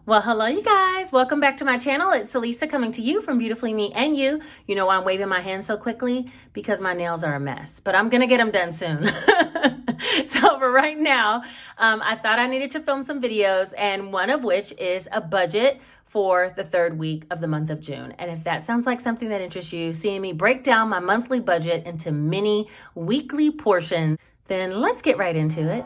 Well, hello, you guys. Welcome back to my channel. It's Elisa coming to you from Beautifully Me and You. You know why I'm waving my hand so quickly? Because my nails are a mess, but I'm going to get them done soon. So for right now, I thought I needed to film some videos, and one of which is a budget for the third week of the month of June. And if that sounds like something that interests you, seeing me break down my monthly budget into mini weekly portions, then let's get right into it.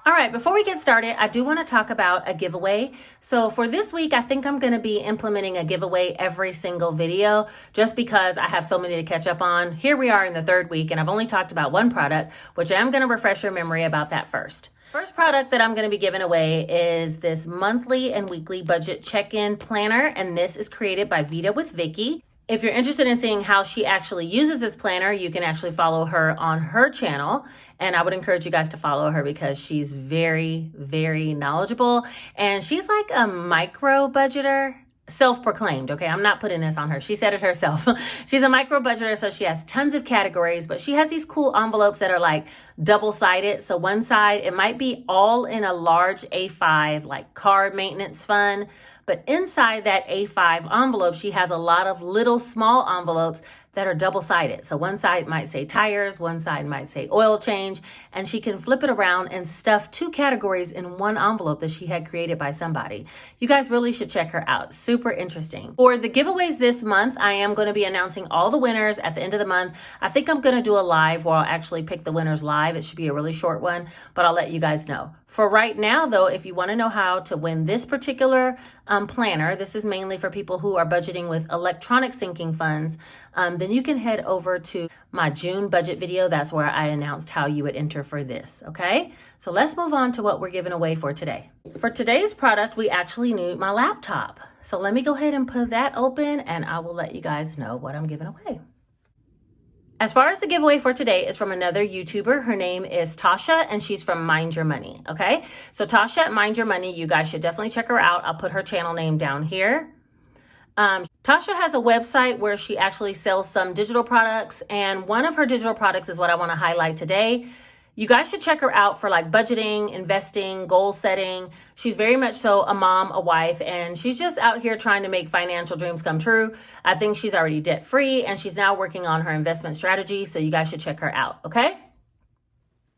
All right, before we get started, I do want to talk about a giveaway. So for this week, I think I'm going to be implementing a giveaway every single video just because I have so many to catch up on. Here we are in the third week and I've only talked about one product, which I'm going to refresh your memory about that first. First product that I'm going to be giving away is this monthly and weekly budget check-in planner, and this is created by Vita with Vicky. If you're interested in seeing how she actually uses this planner, you can actually follow her on her channel. And I would encourage you guys to follow her because she's very, very knowledgeable. And she's like a micro budgeter, self-proclaimed. Okay, I'm not putting this on her. She said it herself. She's a micro budgeter, so she has tons of categories, but she has these cool envelopes that are like double-sided. So one side, it might be all in a large A5, like car maintenance fund. But inside that A5 envelope, she has a lot of little small envelopes that are double-sided. So one side might say tires, one side might say oil change, and she can flip it around and stuff two categories in one envelope that she had created by somebody. You guys really should check her out. Super interesting. For the giveaways this month, I am going to be announcing all the winners at the end of the month. I think I'm going to do a live where I'll actually pick the winners live. It should be a really short one, but I'll let you guys know. For right now, though, if you want to know how to win this particular planner, this is mainly for people who are budgeting with electronic sinking funds, then you can head over to my June budget video. That's where I announced how you would enter for this, okay? So let's move on to what we're giving away for today. For today's product, we actually need my laptop. So let me go ahead and put that open and I will let you guys know what I'm giving away. As far as the giveaway for today is from another YouTuber. Her name is Tasha, and she's from Mind Your Money, okay? So Tasha at Mind Your Money, you guys should definitely check her out. I'll put her channel name down here. Tasha has a website where she actually sells some digital products, and one of her digital products is what I want to highlight today. You guys should check her out for like budgeting, investing, goal setting. She's very much so a mom, a wife, and she's just out here trying to make financial dreams come true. I think she's already debt free and she's now working on her investment strategy. So you guys should check her out, okay?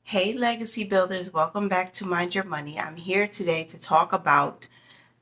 Hey, legacy builders, welcome back to Mind Your Money. I'm here today to talk about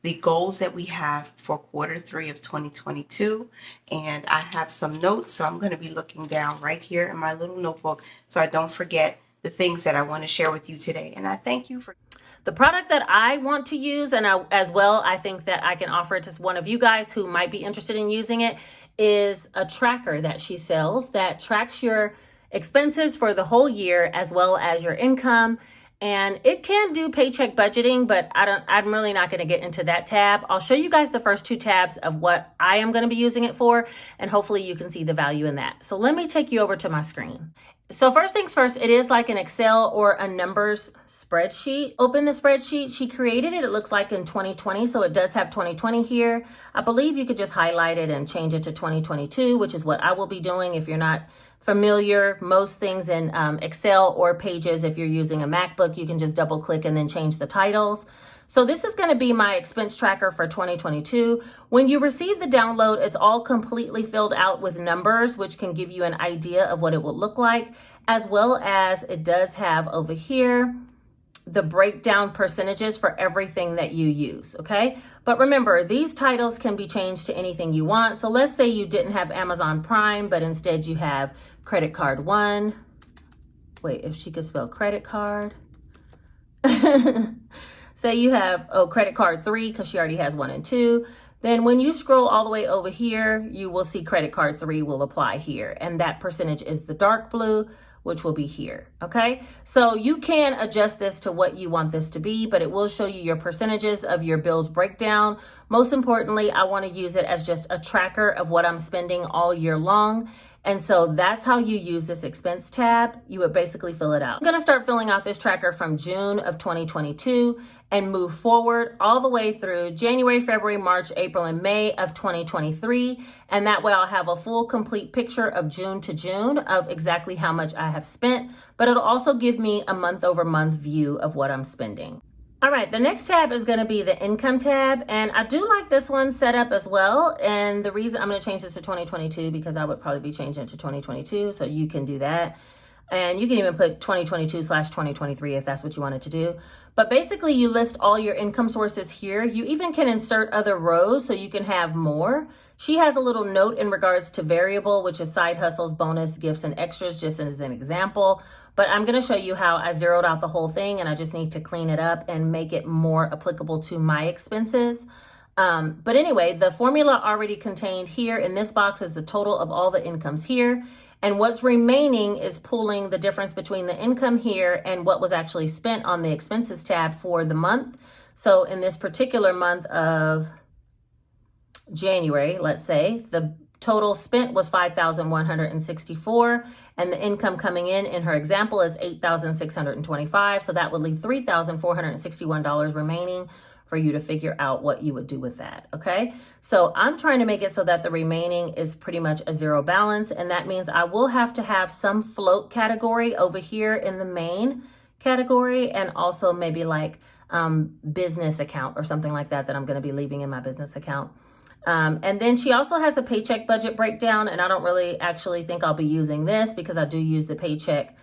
the goals that we have for quarter 3 of 2022. And I have some notes, so I'm going to be looking down right here in my little notebook so I don't forget the things that I want to share with you today. And I thank you for the product that I want to use, and as well, I think that I can offer it to one of you guys who might be interested in using it, is a tracker that she sells that tracks your expenses for the whole year as well as your income. And it can do paycheck budgeting, but I'm really not going to get into that tab. I'll show you guys the first 2 tabs of what I am going to be using it for, and hopefully you can see the value in that. So let me take you over to my screen. So first things first, it is like an Excel or a numbers spreadsheet. Open the spreadsheet. She created it, it looks like in 2020. So it does have 2020 here. I believe you could just highlight it and change it to 2022, which is what I will be doing. If you're not familiar, most things in Excel or Pages, if you're using a MacBook, you can just double click and then change the titles. So this is going to be my expense tracker for 2022. When you receive the download, it's all completely filled out with numbers, which can give you an idea of what it will look like, as well as it does have over here the breakdown percentages for everything that you use, okay? But remember, these titles can be changed to anything you want. So let's say you didn't have Amazon Prime, but instead you have credit card 1. Wait, if she could spell credit card. Say you have credit card 3 because she already has 1 and 2. Then when you scroll all the way over here, you will see credit card 3 will apply here. And that percentage is the dark blue, which will be here, okay? So you can adjust this to what you want this to be, but it will show you your percentages of your bills breakdown. Most importantly, I want to use it as just a tracker of what I'm spending all year long. And so that's how you use this expense tab. You would basically fill it out. I'm gonna start filling out this tracker from June of 2022 and move forward all the way through January, February, March, April, and May of 2023. And that way I'll have a full complete picture of June to June of exactly how much I have spent, but it'll also give me a month over month view of what I'm spending. All right, the next tab is going to be the income tab, and I do like this one set up as well. And the reason I'm going to change this to 2022 because I would probably be changing it to 2022, so you can do that. And you can even put 2022/2023 if that's what you wanted to do. But basically you list all your income sources here. You even can insert other rows so you can have more. She has a little note in regards to variable, which is side hustles, bonus, gifts, and extras, just as an example. But I'm going to show you how I zeroed out the whole thing, and I just need to clean it up and make it more applicable to my expenses. But anyway, the formula already contained here in this box is the total of all the incomes here. And what's remaining is pulling the difference between the income here and what was actually spent on the expenses tab for the month. So in this particular month of January, let's say, the total spent was $5,164, and the income coming in her example is $8,625. So that would leave $3,461 remaining for you to figure out what you would do with that, okay? So I'm trying to make it so that the remaining is pretty much a zero balance, and that means I will have to have some float category over here in the main category, and also maybe like business account or something like that I'm gonna be leaving in my business account. And then she also has a paycheck budget breakdown, and I don't really actually think I'll be using this because I do use the Paycheck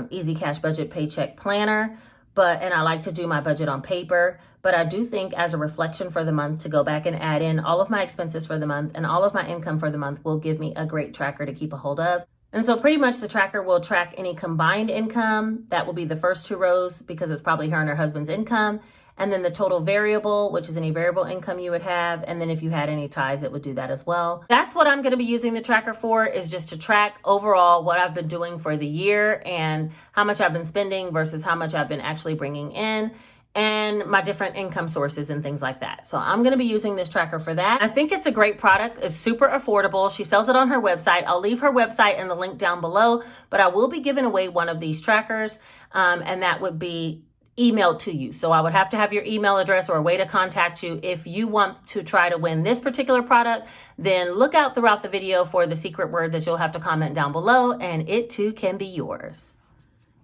Easy Cash Budget Paycheck Planner. And I like to do my budget on paper, but I do think as a reflection for the month to go back and add in all of my expenses for the month and all of my income for the month will give me a great tracker to keep a hold of. And so pretty much the tracker will track any combined income. That will be the first two rows because it's probably her and her husband's income. And then the total variable, which is any variable income you would have. And then if you had any ties, it would do that as well. That's what I'm going to be using the tracker for, is just to track overall what I've been doing for the year and how much I've been spending versus how much I've been actually bringing in, and my different income sources and things like that. So I'm going to be using this tracker for that. I think it's a great product. It's super affordable. She sells it on her website. I'll leave her website and the link down below, but I will be giving away one of these trackers, and that would be emailed to you. So I would have to have your email address or a way to contact you. If you want to try to win this particular product, then look out throughout the video for the secret word that you'll have to comment down below, and it too can be yours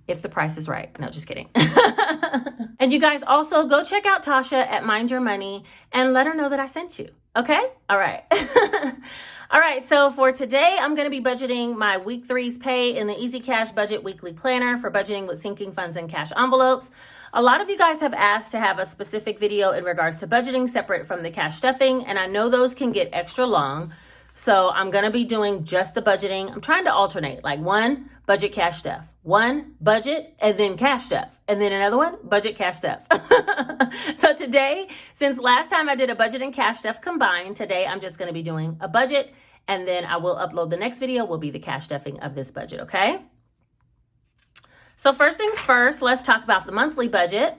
if the price is right. No, just kidding. And you guys also go check out Tasha at Mind Your Money and let her know that I sent you. Okay? All right. All right, so for today, I'm going to be budgeting my week 3's pay in the Easy Cash Budget Weekly Planner for budgeting with sinking funds and cash envelopes. A lot of you guys have asked to have a specific video in regards to budgeting separate from the cash stuffing, and I know those can get extra long. So I'm going to be doing just the budgeting. I'm trying to alternate, like one, budget, cash stuff. One, budget, and then cash stuff. And then another one, budget, cash stuff. So today, since last time I did a budget and cash stuff combined, today I'm just going to be doing a budget, and then I will upload the next video will be the cash stuffing of this budget, okay? So first things first, let's talk about the monthly budget.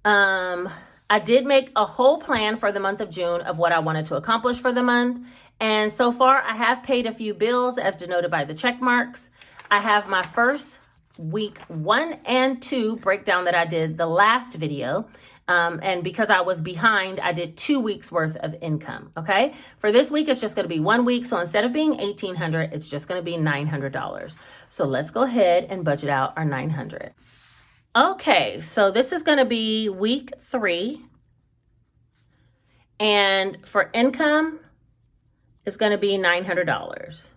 I did make a whole plan for the month of June of what I wanted to accomplish for the month. And so far, I have paid a few bills as denoted by the check marks. I have my first week 1 and 2 breakdown that I did the last video. And because I was behind, I did 2 weeks worth of income. Okay. For this week, it's just going to be 1 week. So instead of being $1,800, it's just going to be $900. So let's go ahead and budget out our $900. Okay. So this is going to be week 3. And for income, it's going to be $900.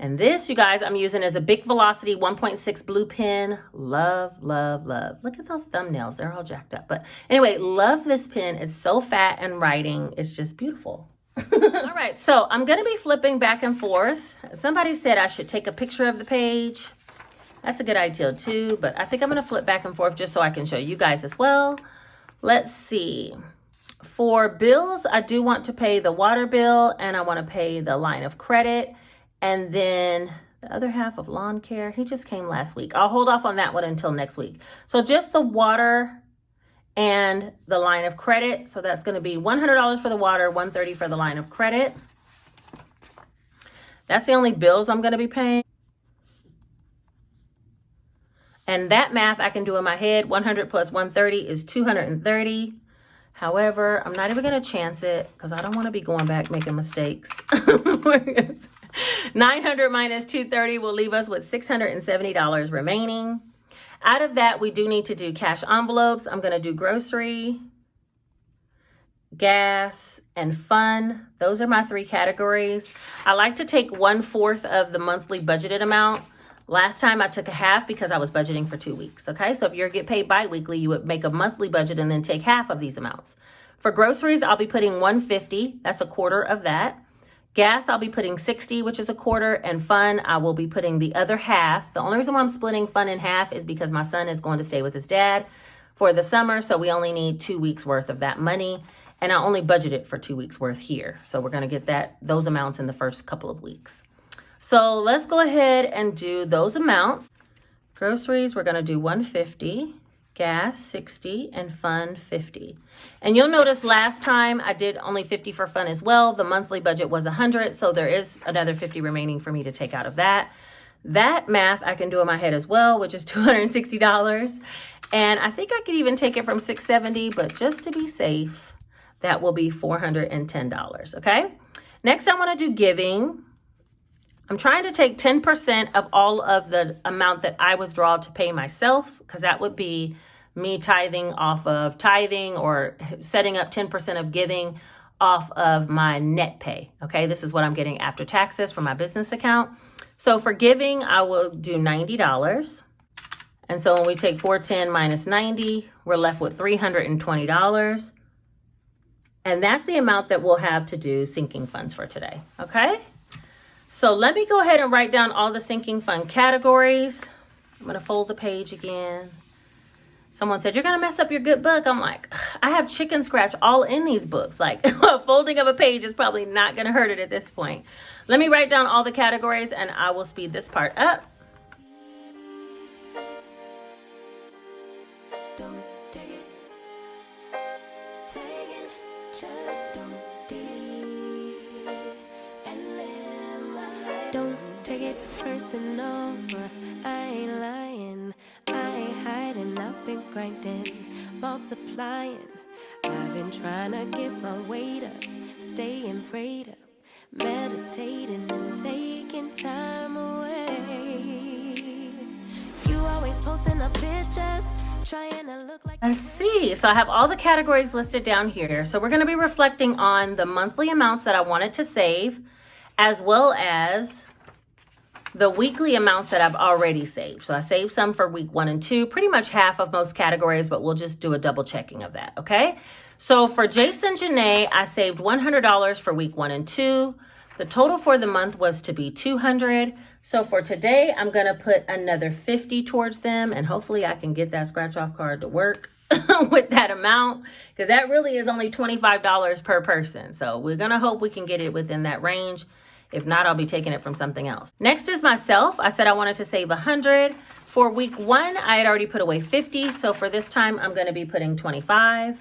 And this, you guys, I'm using as a Big Velocity 1.6 blue pen. Love, love, love. Look at those thumbnails. They're all jacked up. But anyway, love this pen. It's so fat and writing. It's just beautiful. All right, so I'm going to be flipping back and forth. Somebody said I should take a picture of the page. That's a good idea too, but I think I'm going to flip back and forth just so I can show you guys as well. Let's see. For bills, I do want to pay the water bill, and I want to pay the line of credit. And then the other half of lawn care, he just came last week. I'll hold off on that one until next week. So just the water and the line of credit. So that's going to be $100 for the water, $130 for the line of credit. That's the only bills I'm going to be paying. And that math I can do in my head. 100 plus 130 is 230. However, I'm not even going to chance it because I don't want to be going back making mistakes. 900 minus 230 will leave us with $670 remaining. Out of that, we do need to do cash envelopes. I'm going to do grocery, gas, and fun. Those are my 3 categories. I like to take 1/4 of the monthly budgeted amount. Last time I took a half because I was budgeting for 2 weeks. Okay, so if you get paid bi-weekly, you would make a monthly budget and then take half of these amounts. For groceries, I'll be putting 150. That's a quarter of that. Gas, I'll be putting 60, which is a quarter. And fun, I will be putting the other half. The only reason why I'm splitting fun in half is because my son is going to stay with his dad for the summer. So we only need 2 weeks worth of that money. And I only budgeted for 2 weeks worth here. So we're going to get those amounts in the first couple of weeks. So let's go ahead and do those amounts. Groceries, we're going to do 150, gas 60, and fun 50. And you'll notice last time I did only 50 for fun as well. The monthly budget was 100, so there is another 50 remaining for me to take out of that. That math I can do in my head as well, which is $260. And I think I could even take it from 670, but just to be safe, that will be $410, okay? Next, I want to do giving. I'm trying to take 10% of all of the amount that I withdraw to pay myself, because that would be me tithing off of tithing or setting up 10% of giving off of my net pay. Okay, this is what I'm getting after taxes from my business account. So for giving, I will do $90. And so when we take 410 minus 90, we're left with $320. And that's the amount that we'll have to do sinking funds for today. Okay. So let me go ahead and write down all the sinking fund categories. I'm going to fold the page again. Someone said, you're going to mess up your good book. I'm like, I have chicken scratch all in these books. Like folding of a page is probably not going to hurt it at this point. Let me write down all the categories and I will speed this part up. Take it personal, I ain't lying, I ain't hiding, I've been grinding, multiplying. I've been trying to get my weight up, staying prayed up, meditating and taking time away. You always posting up pictures, trying to look like... Let's see, so I have all the categories listed down here. So we're going to be reflecting on the monthly amounts that I wanted to save, as well as the weekly amounts that I've already saved. So I saved some for week 1 and 2, pretty much half of most categories, but we'll just do a double checking of that, okay? So for Jason Janae, I saved $100 for week 1 and 2. The total for the month was to be $200. So for today, I'm gonna put another $50 towards them, and hopefully I can get that scratch off card to work with that amount, because that really is only $25 per person. So we're gonna hope we can get it within that range. If not, I'll be taking it from something else. Next is myself. I said I wanted to save $100. For week 1, I had already put away $50. So for this time, I'm going to be putting $25.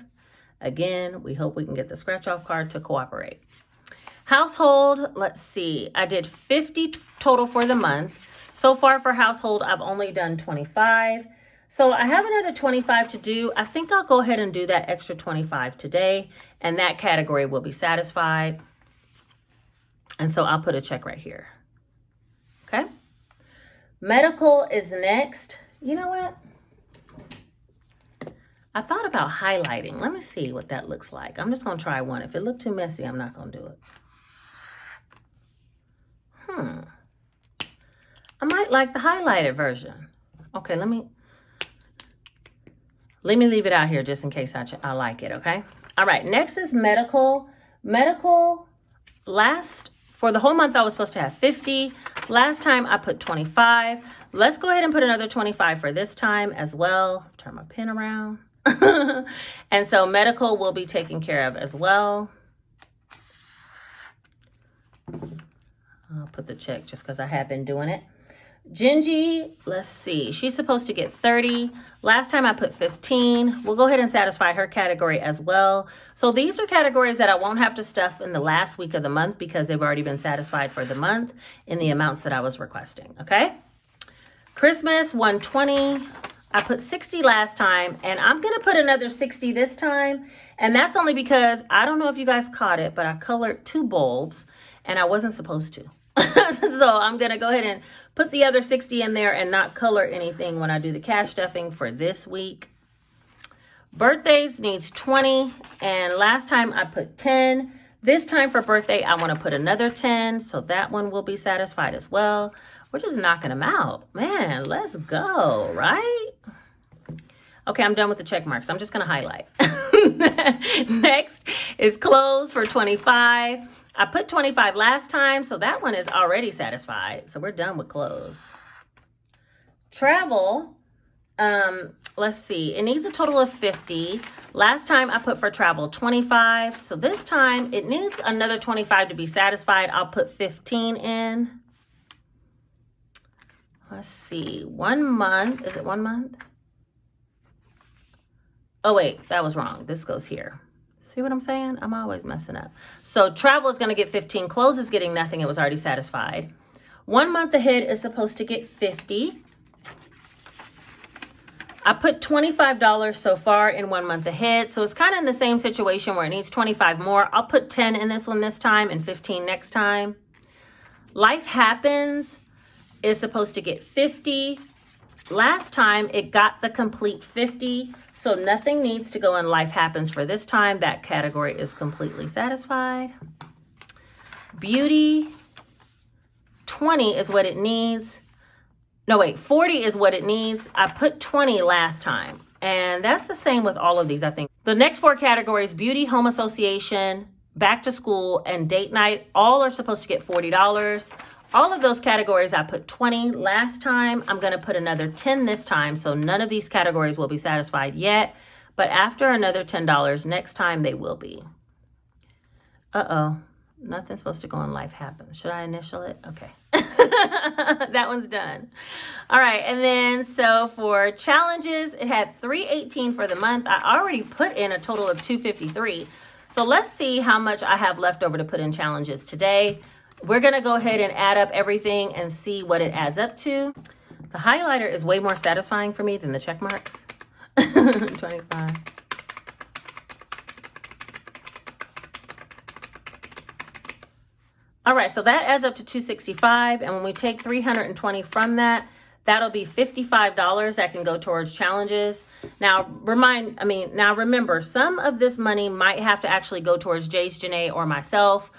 Again, we hope we can get the scratch off card to cooperate. Household, let's see. I did $50 total for the month. So far for household, I've only done $25. So I have another $25 to do. I think I'll go ahead and do that extra $25 today, and that category will be satisfied. And so I'll put a check right here. Okay. Medical is next. You know what? I thought about highlighting. Let me see what that looks like. I'm just going to try one. If it looked too messy, I'm not going to do it. I might like the highlighted version. Okay, let me leave it out here just in case I like it, okay? All right, next is medical. Medical, for the whole month, I was supposed to have 50. Last time I put 25. Let's go ahead and put another 25 for this time as well. Turn my pen around. And so medical will be taken care of as well. I'll put the check just because I have been doing it. Gingy, let's see, she's supposed to get 30. Last time I put 15. We'll go ahead and satisfy her category as well. So these are categories that I won't have to stuff in the last week of the month because they've already been satisfied for the month in the amounts that I was requesting, okay? Christmas, 120. I put 60 last time, and I'm going to put another 60 this time. And that's only because, I don't know if you guys caught it, but I colored 2 bulbs, and I wasn't supposed to. So I'm going to go ahead and put the other 60 in there and not color anything when I do the cash stuffing for this week. Birthdays needs 20, and last time I put 10. This time for birthday, I want to put another 10, so that one will be satisfied as well. We're just knocking them out. Man, let's go, right? Okay, I'm done with the check marks. I'm just going to highlight. Next is clothes for 25. I put 25 last time, so that one is already satisfied. So we're done with clothes. Travel, let's see. It needs a total of 50. Last time I put for travel 25. So this time it needs another 25 to be satisfied. I'll put 15 in. Let's see. 1 month. Is it 1 month? Oh, wait. That was wrong. This goes here. See what I'm saying? I'm always messing up. So travel is going to get 15. Clothes is getting nothing. It was already satisfied. 1 month ahead is supposed to get 50. I put $25 so far in 1 month ahead. So it's kind of in the same situation where it needs 25 more. I'll put 10 in this one this time and 15 next time. Life Happens is supposed to get 50. Last time it got the complete 50. So nothing needs to go in Life Happens for this time. That category is completely satisfied. Beauty, 20 is what it needs. No, wait, 40 is what it needs. I put 20 last time. And that's the same with all of these, I think. The next 4 categories, beauty, home association, back to school, and date night, all are supposed to get $40. All of those categories, I put 20 last time. I'm going to put another 10 this time. So none of these categories will be satisfied yet. But after another $10 next time, they will be. Uh-oh. Nothing's supposed to go in Life Happens. Should I initial it? Okay. That one's done. All right. And then so for challenges, it had 318 for the month. I already put in a total of 253. So let's see how much I have left over to put in challenges today. We're going to go ahead and add up everything and see what it adds up to. The highlighter is way more satisfying for me than the check marks. 25. All right, so that adds up to 265. And when we take 320 from that, that'll be $55 that can go towards challenges. Now, remember, some of this money might have to actually go towards Jace, Janae, or myself.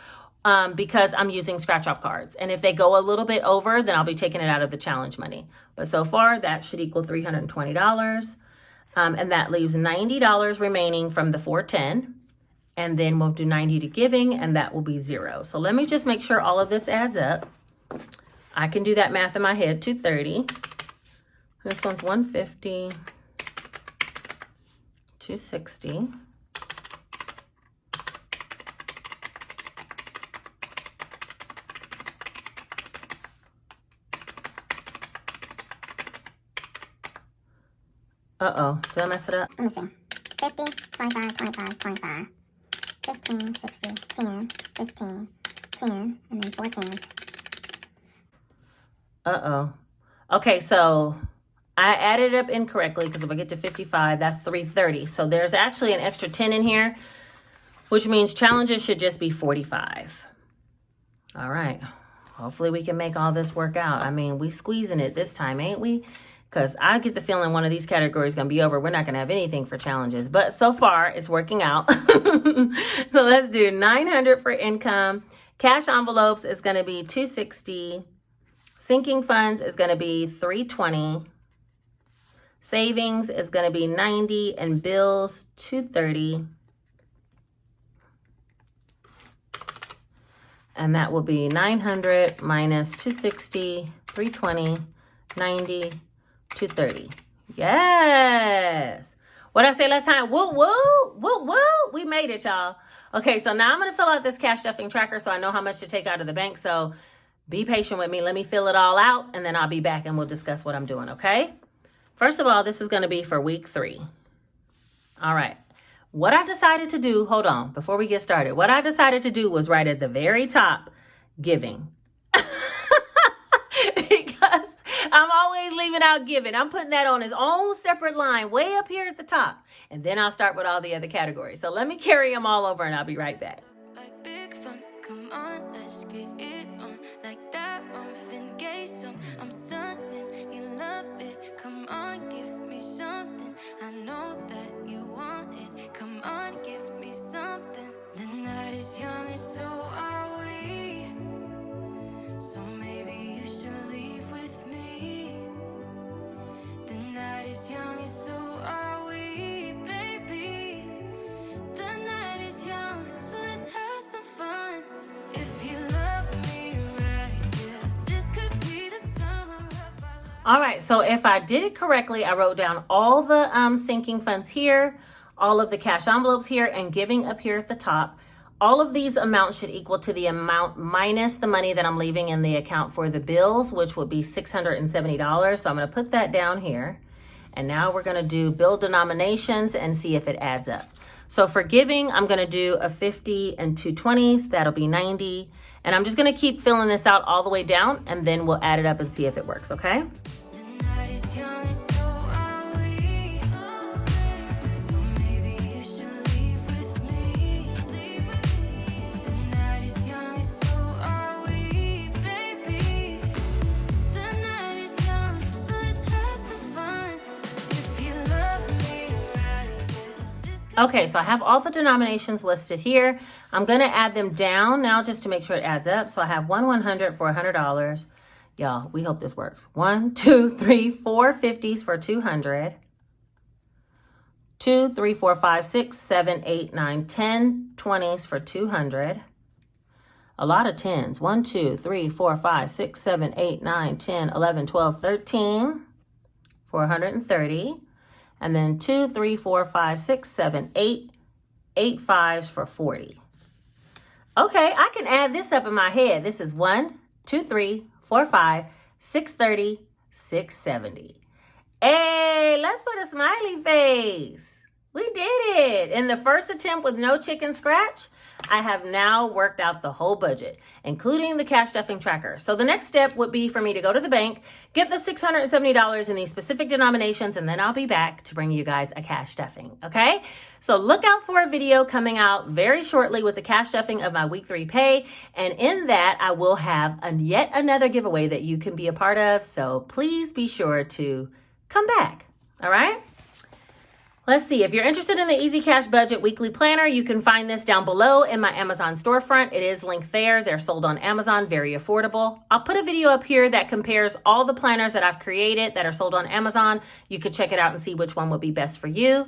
Because I'm using scratch off cards. And if they go a little bit over, then I'll be taking it out of the challenge money. But so far, that should equal $320. And that leaves $90 remaining from the 410. And then we'll do 90 to giving, and that will be 0. So let me just make sure all of this adds up. I can do that math in my head. 230. This one's 150. 260. Uh-oh, did I mess it up? Let me see. 50, 25, 25, 25, 15, 60, 10, 15, 10, and then 4 10s. Uh-oh. Okay, so I added it up incorrectly because if I get to 55, that's 330. So there's actually an extra 10 in here, which means challenges should just be 45. All right. Hopefully we can make all this work out. I mean, we squeezing it this time, ain't we? Because I get the feeling one of these categories is going to be over. We're not going to have anything for challenges. But so far, it's working out. So let's do 900 for income. Cash envelopes is going to be 260. Sinking funds is going to be 320. Savings is going to be 90. And bills, 230. And that will be 900 minus 260, 320, 90, 230. Yes. What did I say last time? Woo, woo, woo, woo. We made it, y'all. Okay, so now I'm going to fill out this cash stuffing tracker so I know how much to take out of the bank. So Be patient with me. Let me fill it all out, and then I'll be back and we'll discuss what I'm doing, okay? First of all, this is going to be for week 3. All right. What I decided to do, hold on, before we get started, what I decided to do was right at the very top, giving. Because I'm always leaving out giving. I'm putting that on its own separate line way up here at the top. And then I'll start with all the other categories. So let me carry them all over and I'll be right back. Like big fun, come on, let's get it on. Like that Marvin Gaye song, I'm stunning, you love it. Come on, give me something. I know that you want it. Come on, give me something. The night is young and so are we. So maybe you should leave with me. The night is young and so are we, baby. The night is young, so let's have some fun. If you love me right, yeah, this could be the summer of our life. All right, so if I did it correctly, I wrote down all the sinking funds here, all of the cash envelopes here, and giving up here at the top. All of these amounts should equal to the amount minus the money that I'm leaving in the account for the bills, which would be $670. So I'm going to put that down here. And now we're going to do bill denominations and see if it adds up. So for giving, I'm going to do a 50 and 2 20s. That'll be 90. And I'm just going to keep filling this out all the way down, and then we'll add it up and see if it works, okay? The night is young and so are we. So maybe you should leave with me. The night is young and so are we, baby. The night is young, so let's have some fun. If you love me right, yeah, this could Okay, so I have all the denominations listed here. I'm going to add them down now just to make sure it adds up. So I have 100 for $100. Y'all, we hope this works. 1, 2, 3, 4 50s for 200. 2, 3, 4, 5, 6, 7, 8, 9, 10 20s for 200. A lot of 10s. 1, 2, 3, 4, 5, 6, 7, 8, 9, 10, 11, 12, 13 for 130. And then 2, 3, 4, 5, 6, 7, 8, 8 5s for 40. Okay, I can add this up in my head. This is 1, 2, 3, 4, 5, 630, 670. Hey, let's put a smiley face. We did it. In the first attempt with no chicken scratch, I have now worked out the whole budget, including the cash stuffing tracker. So the next step would be for me to go to the bank, get the $670 in these specific denominations, and then I'll be back to bring you guys a cash stuffing, okay? So look out for a video coming out very shortly with the cash stuffing of my week 3 pay. And in that, I will have yet another giveaway that you can be a part of. So please be sure to come back, all right? Let's see, if you're interested in the Easy Cash Budget Weekly Planner, you can find this down below in my Amazon storefront. It is linked there. They're sold on Amazon, very affordable. I'll put a video up here that compares all the planners that I've created that are sold on Amazon. You could check it out and see which one would be best for you.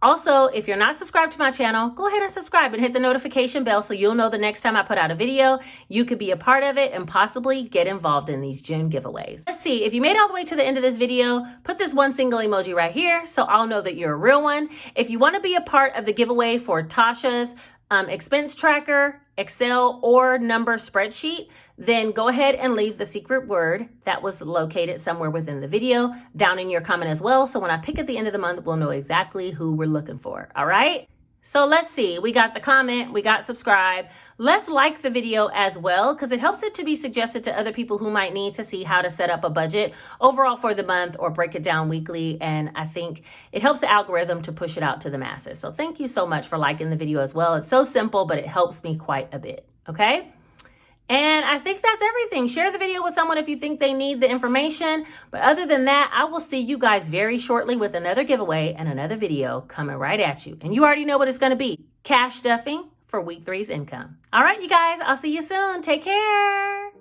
Also, if you're not subscribed to my channel, go ahead and subscribe and hit the notification bell so you'll know the next time I put out a video. You could be a part of it and possibly get involved in these June giveaways. Let's see, if you made it all the way to the end of this video, put this one single emoji right here so I'll know that you're a real one. If you want to be a part of the giveaway for Tasha's expense tracker, Excel, or number spreadsheet, then go ahead and leave the secret word that was located somewhere within the video down in your comment as well. So when I pick at the end of the month, we'll know exactly who we're looking for. All right. So let's see, we got the comment, we got subscribe. Let's like the video as well, because it helps it to be suggested to other people who might need to see how to set up a budget overall for the month or break it down weekly. And I think it helps the algorithm to push it out to the masses. So thank you so much for liking the video as well. It's so simple, but it helps me quite a bit. Okay. And I think that's everything. Share the video with someone if you think they need the information. But other than that, I will see you guys very shortly with another giveaway and another video coming right at you. And you already know what it's going to be. Cash stuffing for week 3's income. All right, you guys, I'll see you soon. Take care.